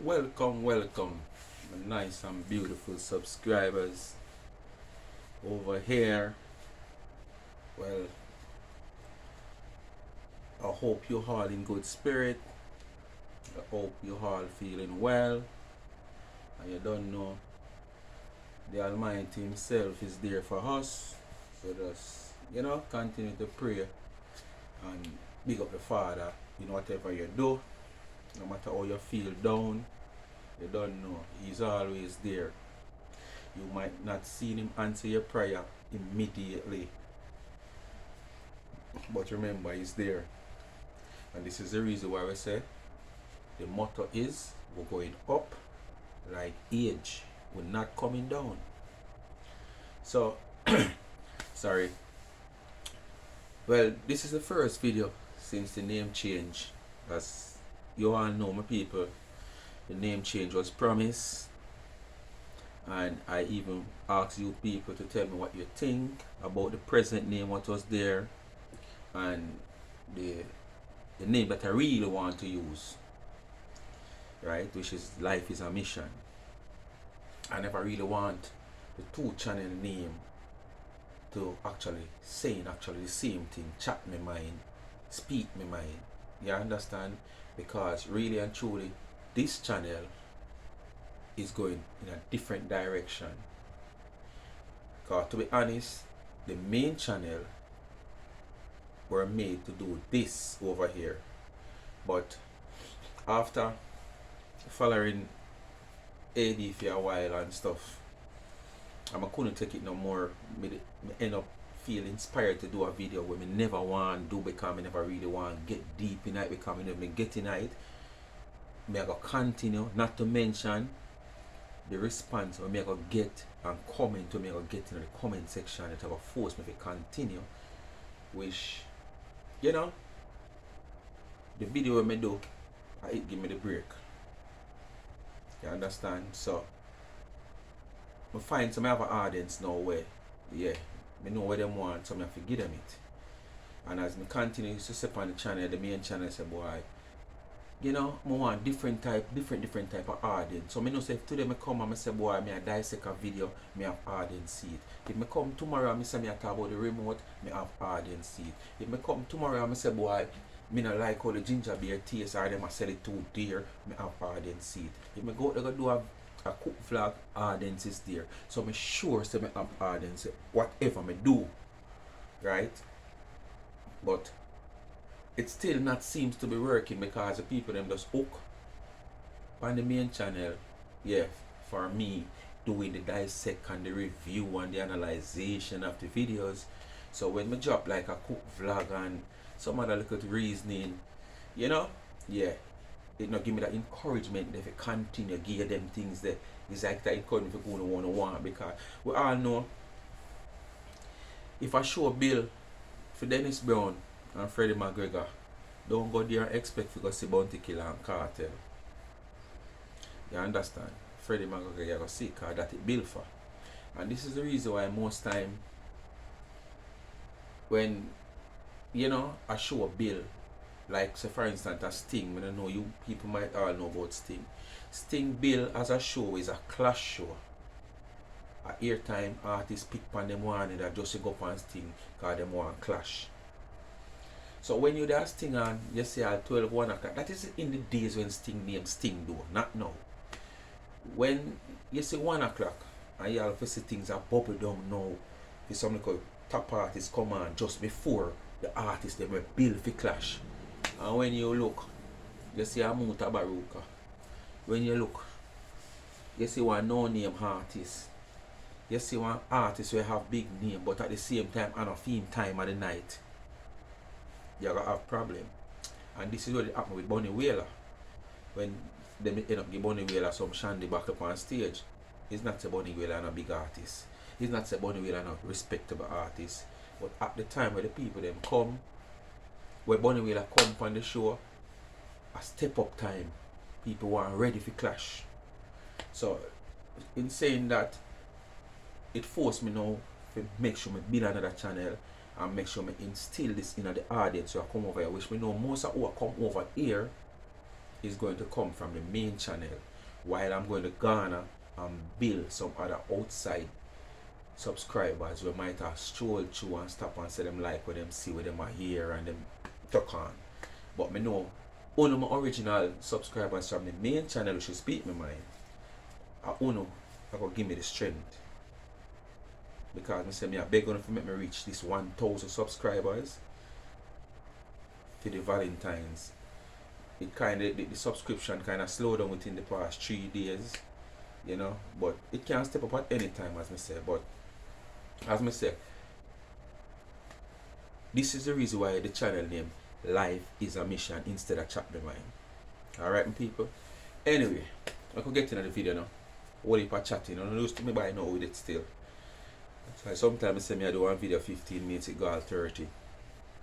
Welcome, welcome, my nice and beautiful subscribers over here. Well, I hope you're all in good spirit. I hope you're all feeling well. And you don't know, the Almighty Himself is there for us. So just, continue to pray and big up the Father in whatever you do. No matter how you feel down, you don't know, He's always there. You might not see Him answer your prayer immediately, but remember, He's there. And this is the reason why we say the motto is we're going up like age. We're not coming down. So, sorry. Well, this is the first video since the name change. As you all know, my people, the name change was promised. And I even asked you people to tell me what you think about the present name, what was there, and the name that I really want to use, right, which is Life is a Mission. I never really want the two channel name to actually saying the same thing, chat my mind, speak my mind. You understand? Because really and truly, this channel is going in a different direction. Because to be honest, the main channel were made to do this over here, but after following AD for a while and stuff, I couldn't take it no more. Me end up feel inspired to do a video where me never want to do because I never really want to get deep in it, because I never get in it. Me I go continue, not to mention the response I go get and comment I go get in the comment section. It will force me to continue, which, the video I do, it give me the break. You understand? So I find some have an audience now where, I know what them want, so I have to give them it. And as I continue to step on the channel, the main channel, I say, boy, I want different type of audience. So I know say if today I come and I say, boy, I dissect a video, I have audience see it. If I come tomorrow and I say I talk about the remote, I have audience see it. If I come tomorrow and I say, boy, I don't like how the ginger beer tastes, or them I sell it too dear, I have audience see it. If I go to do a cook vlog, audience is there. So I'm sure say I have audience whatever I do, right? But it still not seems to be working because the people them just hook on the main channel, for me doing the dissect and the review and the analyzation of the videos. So when I drop like a cook vlog and some other little reasoning, it not give me that encouragement if you continue give them things that is like that encouragement if you go to want, because we all know if I show a bill for Dennis Brown and Freddie McGregor, don't go there and expect to go see Bounty Killer and Cartel. You understand? Freddie McGregor you go see because that it bill for. And this is the reason why most time when I show a bill, like say for instance a Sting, I don't know, you people might all know about Sting. Sting bill as a show is a clash show. A airtime artist pick on them one that just go up on Sting because them want clash. So when you do Sting on, you say at 12, 1 o'clock, that is in the days when Sting named Sting do, not now. When you say 1 o'clock, and you all see things are bubble down now, if something called top artists come on just before the artists they will build for clash. And when you look, you see a Muta Baruka. When you look, you see one no-name artist. You see one artist who have big name, but at the same time, and a theme time of the night. You're going to have problem. And this is what happened with Bunny Wailer. When they end up giving Bunny Wailer some shandy back up on stage, it's not a Bunny Wailer and a big artist. It's not a Bunny Wailer and a respectable artist. But at the time where the people them come, where Bunny Wailer come on the show, a step up time, people weren't ready for clash. So in saying that, it forced me now to make sure I build another channel and make sure I instill this in the audience who come over here, which we know most of who come over here is going to come from the main channel, while I'm going to garner and build some other outside subscribers we might have stroll through and stop and say them like what them see, what them are here and them talk on. But me know one of my original subscribers from the main channel who should speak my mind. I uno I go give me the strength. Because I say me I beg on to make me reach this 1,000 subscribers for the Valentine's. It kind of the subscription kind of slowed down within the past 3 days, you know, but it can step up at any time, as me say. But as me say, this is the reason why the channel name Life is a Mission instead of Chat My Mind. Alright, my people. Anyway, I could get into the video now. What if I chatting? I don't used to me by now with it still. So sometimes I say me I do one video 15 minutes, it go all 30.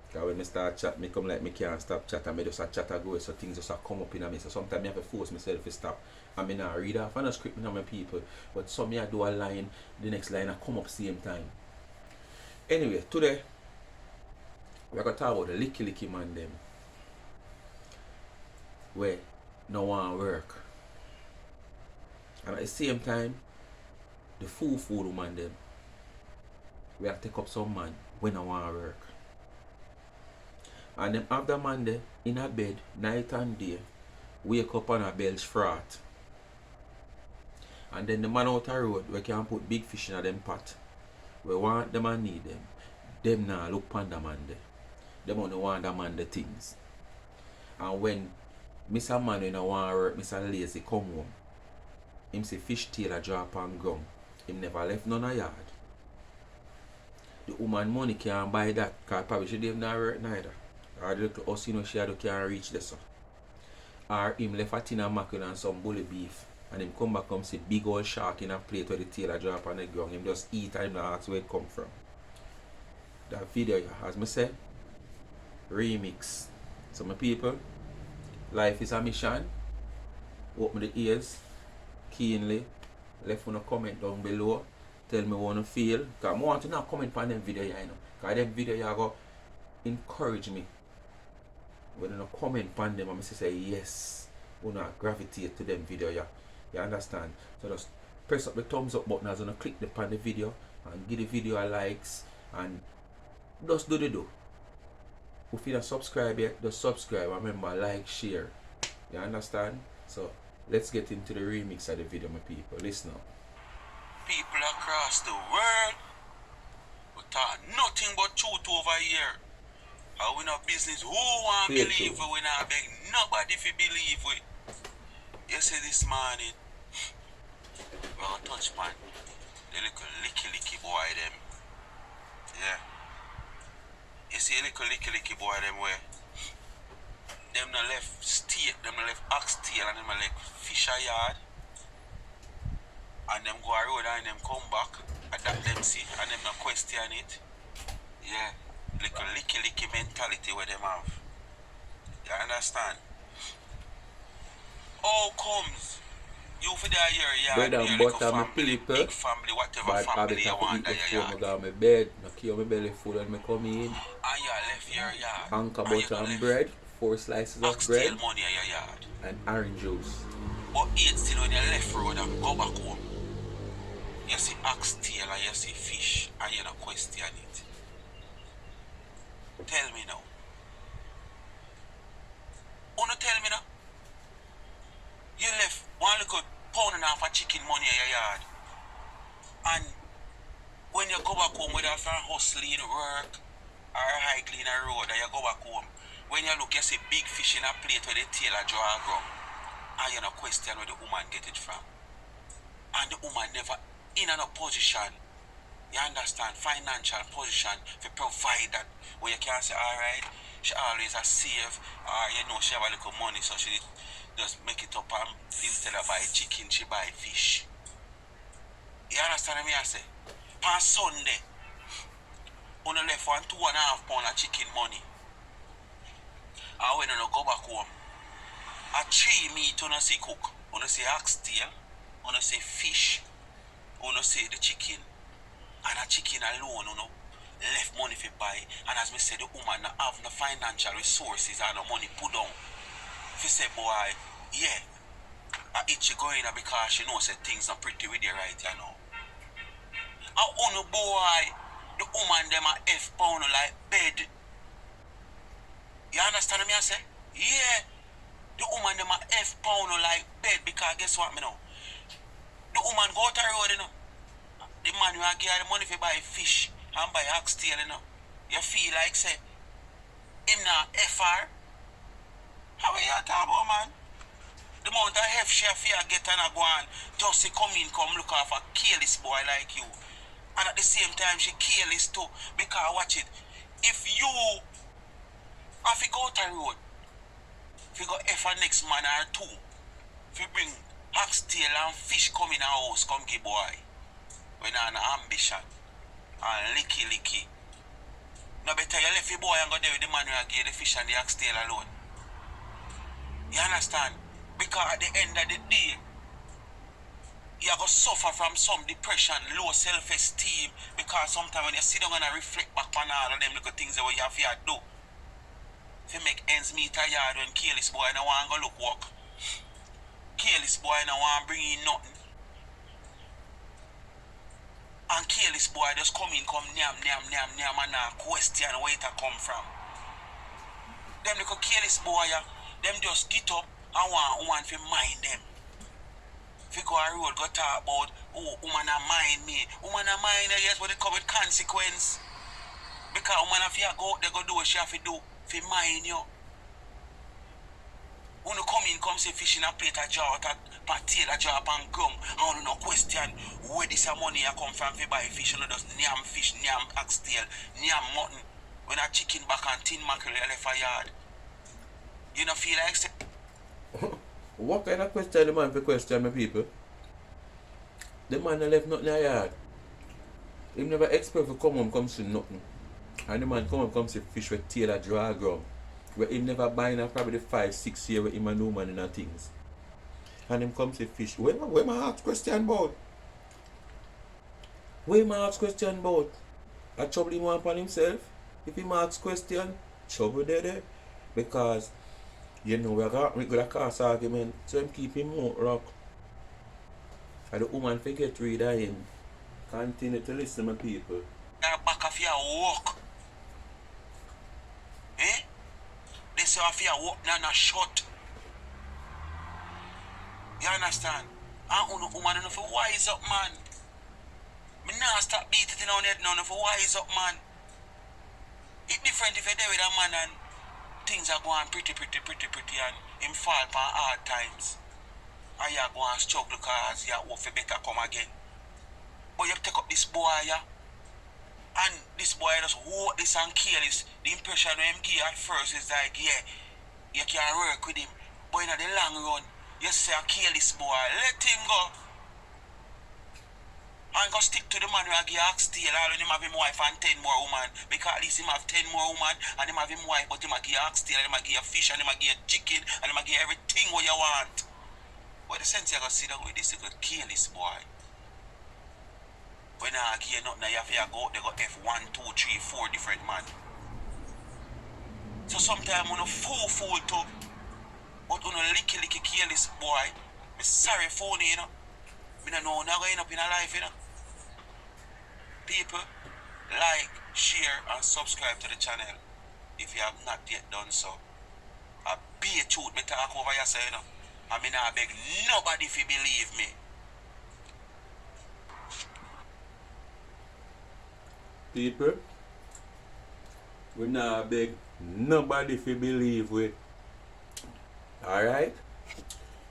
Because when I start chat, me come like me can't stop chat and me just a chat a go, so things just a come up in me. So sometimes I have to force myself to stop. And me not read off on a script with my people. But some me I do a line, the next line I come up same time. Anyway, today we're gonna talk about the Licky man them. Where no one work. And at the same time, the fool man them. We have to take up some man when no want work. And them have the man there in a bed night and day, wake up on a belch frat. And then the man out the road we can put big fish in them pot. We want them and need them. Them now look upon the man there. Them only want the man the things. And when Mr. Man when I want work, Mr. Lazy come home, him say fish tail a drop on ground. Him never left none a yard. The woman money can't buy that, because probably she didn't work neither. Or the little us, you know, she can't reach this. Or him left a tin of mackerel and some bully beef. And him come back and see big old shark in a plate where the tail a drop on the ground. Him just eat and him not ask where it come from. That video, as I said, remix. So my people, life is a mission. Open the ears keenly. Left on a comment down below. Tell me what you feel. Because I want to not comment on them video, you know. Because them video you go encourage me. When you comment on them, I must say yes. You not gravitate to them video, yeah. You understand? So just press up the thumbs up button as you click upon the video and give the video a likes and just do the do. If you don't subscribe yet, just subscribe. Remember, like, share. You understand? So let's get into the remix of the video, my people. Listen up. People across the world we talk nothing but truth over here. And we no business who want believe we not beg nobody if believe we. You see this morning we gonna touch man the little licky boy them. Yeah. You see little licky boy them where them no left steak, them no left ox tail and them no left fish a yard. And them go a road and them come back, adapt them see, and them no question it. Yeah, little licky mentality where them have. You understand? How comes you for that year, bread and butter, my people, big family, whatever but family you want that that you I go to my bed, I kill my belly full and I come in. And you left your yard. Anchor butter and bread, 4 slices of bread, money in your yard. and orange juice. But eat still when you left road and go back home. You see ox tail and you see fish and you don't question it. Tell me now. Wanna tell me now? You left 1 little pound and a half of chicken money in your yard. And when you go back home whether from hustling work or hiking a road and you go back home, when you look you see big fish in a plate where the tail a draw ground. And you don't question where the woman get it from. And the woman never in a position, you understand, financial position to provide that where you can say, alright, she always a save, or you know she have a little money so she just make it up and instead of buy chicken, she buy fish. You understand what I say? On Sunday, on the left 1.5 pound of chicken money. And when you go back home, a 3 meat on see cook, on see ox tail, on see fish, on say the chicken, and a chicken alone, left money for buy. And as me said, the woman not have no financial resources and no money put down. If you say, boy, yeah, I itchy going because she knows that things are pretty with you right, you know. I own a boy, the woman them a F pound like bed. You understand me I say? Yeah. The woman them a F pound like bed because guess what me know? The woman go to the road, you know. The man who give her the money for buy fish and buy oxtail, you know. You feel like say him not FR? How are you talking about, man? The amount of F she fear get and a go on just to come in, come look off a careless boy like you. And at the same time she careless too. Because watch it. If you have to go to the road, if you go F a next man or two, if you bring oxtail and fish come in our house, come give boy. When an ambition and licky. No better you left your boy and go there with the man who give the fish and the oxtail alone. You understand? Because at the end of the day, you are going to suffer from some depression, low self-esteem, because sometimes when you sit down and reflect back on all of them little things that you have to do, if you make ends meet a yard when careless boy no want to go look work, careless boy no want to bring in nothing, and careless boy just come in, come nyam, and question where it come from. Them little careless boy, them just get up and want to mind them. If you go a road, go talk about, oh, woman a mind me. Woman a mind her, yes, but it come with consequence. Because woman if you go out there, go do what she have to do, for mind you. When you come in, come say fish in a plate, a jar, a potato, a jar, and gum. I want to know question where this money you come from to buy fish. You know, just nyam fish, nyam oxtail, nyam mutton. When a chicken back and tin mackerel left a yard. You know, feel like say, What kind of question the man for question me people? The man left nothing in the yard. He never expect to come home come see nothing. And the man come home come see fish with tail a draw ground. Where he never buy in probably 5-6 years with him and no man in things. And him come see fish. Where my ask question about? Where my ask question about? A trouble him want upon himself? If he ask question, trouble there. Because you know, we're going to cause argument, so him keep him out rock. And the woman forget read of him. Continue to listen to people. back of your walk. Eh? They say if you walk now not short. You understand? And woman enough for wise up, man. Me nah stop beat it in on head now for wise up, man. It's different if you're there with a man and things are going pretty and him fall upon hard times. And you go and struggle because you hope for better come again. But you take up this boy, yeah? And this boy just walk this and kill this. The impression of him give at first is like, yeah, you can work with him. But in the long run, you say I kill this boy. Let him go. And go stick to the man who give oxtail all when him have him wife and 10 more women. Because at least him have 10 more women and him have him wife, but him have give oxtail and him have give fish and him have give chicken and him have give everything what you want. What the sense you go sit down with this little careless boy? When I give you nothing, you have to go out there, go F1, 2, 3, 4 different man. So sometimes when you fool too, but when you licky careless boy, I'm sorry for you, you know. I don't know now going up in a life, you know. People, like, share, and subscribe to the channel if you have not yet done so. I be a truth me talk over yourself, you know. I mean, I beg nobody if you believe me. People, we not beg nobody if you believe we. Alright?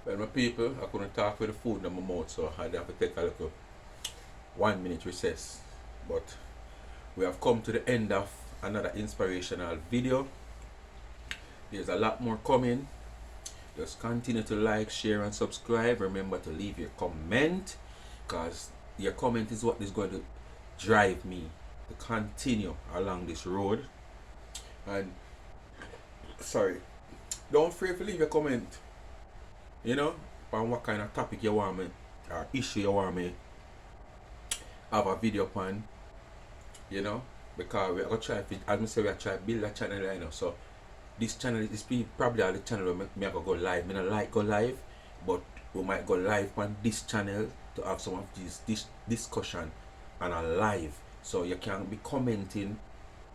Well, my people, I couldn't talk with the food in my mouth, so I had to take a little 1 minute recess. But we have come to the end of another inspirational video. There's a lot more coming. Just continue to like, share, and subscribe. Remember to leave your comment, because your comment is what is going to drive me to continue along this road. And sorry, don't afraid to leave your comment. You know, on what kind of topic you want me, or issue you want me have a video upon. You know, because we are going to try, as I say, we are trying to build a channel right now. So this channel is probably all the channel where me I go live. Me not like go live, but we might go live on this channel to have some of this discussion and a live. So you can be commenting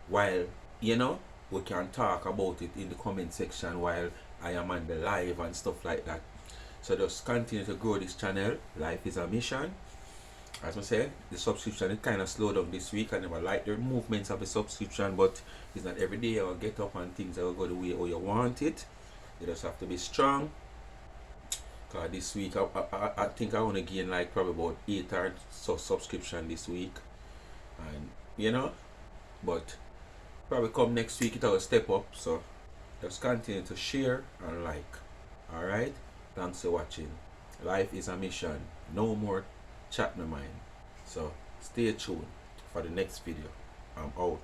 while, you know, we can talk about it in the comment section while I am on the live and stuff like that. So just continue to grow this channel. Life is a mission. As I said, the subscription is kind of slowed down this week. I never like the movements of the subscription, but it's not every day I'll get up and things will go the way how you want it. You just have to be strong. Because this week, I think I want to gain like probably about 8 or so subscription this week. And, you know, but probably come next week it will step up. So just continue to share and like. Alright? Thanks for watching. Life is a mission. No more chat my mind. So stay tuned for the next video. I'm out.